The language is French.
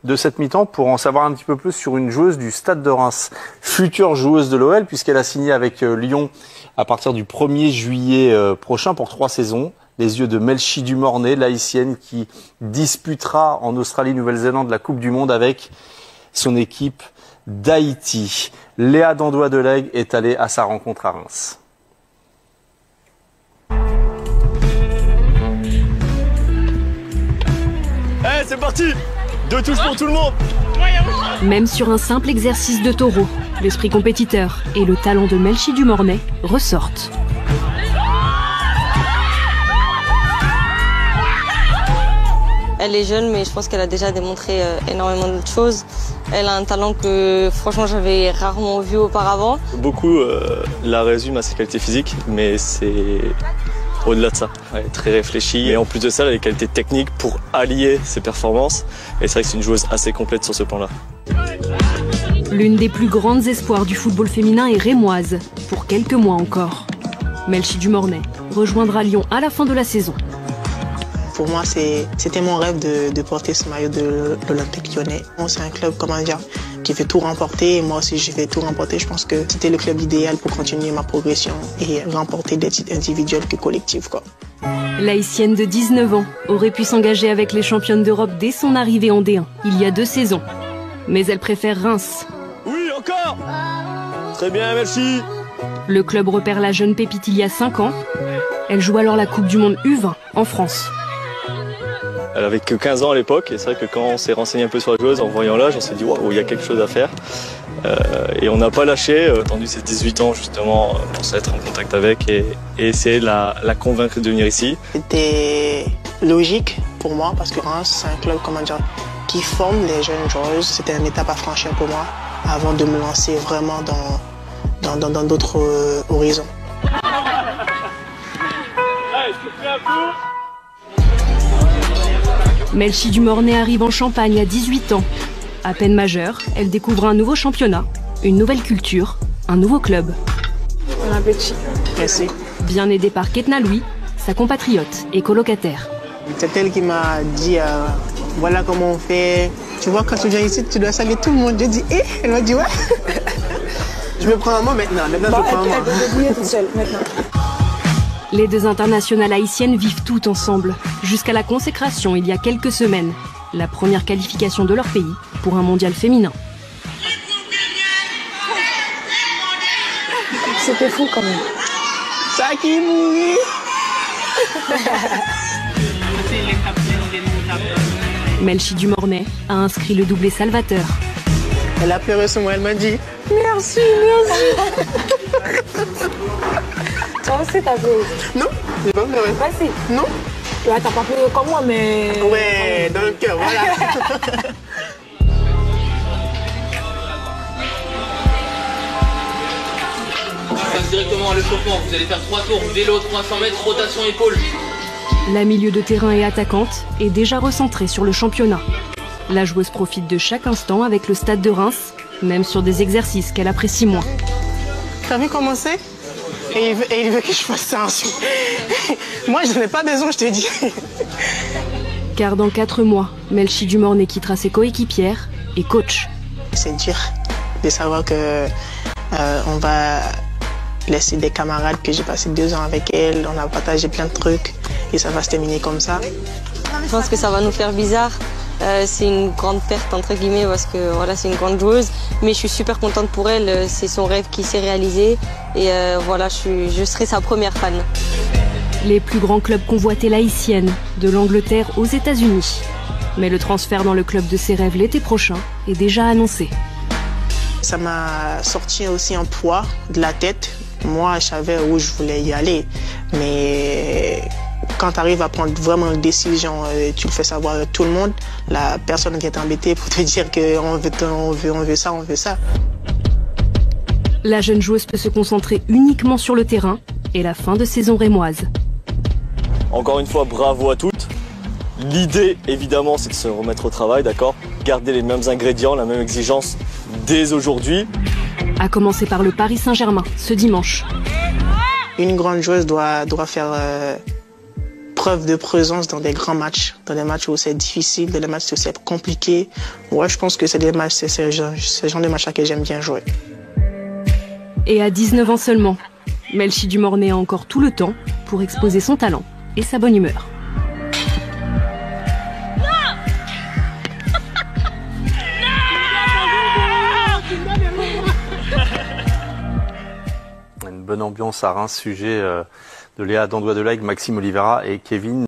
de cette mi-temps pour en savoir un petit peu plus sur une joueuse du Stade de Reims, future joueuse de l'OL, puisqu'elle a signé avec Lyon à partir du 1er juillet prochain pour 3 saisons. Les yeux de Melchi Dumornay, l'haïtienne qui disputera en Australie-Nouvelle-Zélande la Coupe du Monde avec son équipe d'Haïti. Léa Dandois-Delegue est allée à sa rencontre à Reims. Hey, c'est parti! 2 touches pour tout le monde! Même sur un simple exercice de taureau, l'esprit compétiteur et le talent de Melchi Dumornay ressortent. Elle est jeune, mais je pense qu'elle a déjà démontré énormément d'autres choses. Elle a un talent que, franchement, j'avais rarement vu auparavant. Beaucoup la résument à ses qualités physiques, mais c'est au-delà de ça. Elle est très réfléchie et en plus de ça, elle a les qualités techniques pour allier ses performances. Et c'est vrai que c'est une joueuse assez complète sur ce plan-là. L'une des plus grandes espoirs du football féminin est rémoise, pour quelques mois encore. Melchi Dumornay rejoindra Lyon à la fin de la saison. Pour moi, c'était mon rêve de porter ce maillot de l'Olympique Lyonnais. C'est un club, comment dire, qui veut tout remporter. Et moi aussi, je vais tout remporter. Je pense que c'était le club idéal pour continuer ma progression et remporter des titres individuels que collectifs, quoi. L'haïtienne de 19 ans aurait pu s'engager avec les championnes d'Europe dès son arrivée en D1, il y a 2 saisons. Mais elle préfère Reims. Oui, encore! Très bien, Melchi! Le club repère la jeune pépite il y a 5 ans. Elle joue alors la Coupe du Monde U20 en France. Elle avait que 15 ans à l'époque et c'est vrai que quand on s'est renseigné un peu sur la joueuse en voyant l'âge, on s'est dit waouh, il y a quelque chose à faire. Et on n'a pas lâché, attendu ses 18 ans justement, pour s'être en contact avec et essayer de la convaincre de venir ici. C'était logique pour moi parce que Reims, c'est un club, comment dire, qui forme les jeunes joueuses. C'était une étape à franchir pour moi avant de me lancer vraiment dans d'autres horizons. Melchi Dumornay arrive en Champagne à 18 ans. À peine majeure, elle découvre un nouveau championnat, une nouvelle culture, un nouveau club. Bon appétit. Merci. Bien aidée par Ketna Louis, sa compatriote et colocataire. C'est elle qui m'a dit voilà comment on fait. Tu vois, quand tu viens ici, tu dois saluer tout le monde. J'ai dit elle m'a dit ouais. Je me prends un mot maintenant. Maintenant, je prends un mot. Elle peut débrouiller toute seule maintenant. Les 2 internationales haïtiennes vivent tout ensemble, jusqu'à la consécration il y a quelques semaines, la première qualification de leur pays pour un mondial féminin. C'était fou quand même. Ça qui mourit. Melchi Dumornay a inscrit le doublé salvateur. Elle a pleuré sur moi, elle m'a dit merci, merci. Toi aussi t'as pleuré? Non, j'ai pas pleuré. Bah si. Non. Ouais, t'as pas pleuré comme moi, mais... Ouais, dans le cœur, voilà. On passe directement à l'échauffement. Vous allez faire 3 tours, vélo, 300 mètres, rotation épaule. La milieu de terrain et attaquante est déjà recentrée sur le championnat. La joueuse profite de chaque instant avec le Stade de Reims, même sur des exercices qu'elle apprécie moins. T'as vu comment c'est? Et il veut que je fasse ça ensuite. Moi, je n'ai pas besoin, je te dis. Car dans 4 mois, Melchi Dumornay quittera ses coéquipières et coach. C'est dur de savoir que on va laisser des camarades que j'ai passé 2 ans avec elles. On a partagé plein de trucs et ça va se terminer comme ça. Je pense que ça va nous faire bizarre. C'est une grande perte entre guillemets parce que voilà, c'est une grande joueuse, mais je suis super contente pour elle. C'est son rêve qui s'est réalisé et voilà, je serai sa première fan. Les plus grands clubs convoitaient l'haïtienne, de l'Angleterre aux États-Unis. Mais le transfert dans le club de ses rêves l'été prochain est déjà annoncé. Ça m'a sorti aussi un poids de la tête. Moi, je savais où je voulais y aller, mais quand tu arrives à prendre vraiment une décision, tu le fais savoir à tout le monde, la personne vient t'embêter pour te dire qu'on veut ça. La jeune joueuse peut se concentrer uniquement sur le terrain et la fin de saison rémoise. Encore une fois, bravo à toutes. L'idée, évidemment, c'est de se remettre au travail, d'accord? Garder les mêmes ingrédients, la même exigence dès aujourd'hui. À commencer par le Paris Saint-Germain, ce dimanche. Une grande joueuse doit faire preuve de présence dans des grands matchs, dans des matchs où c'est difficile, dans des matchs où c'est compliqué. Ouais, je pense que c'est des matchs, c'est ce genre de matchs que j'aime bien jouer. Et à 19 ans seulement, Melchi Dumornay a encore tout le temps pour exposer son talent et sa bonne humeur. Une bonne ambiance à Reims, sujet de Léa Dandois-Delahaye, Maxime Olivera et Kevin.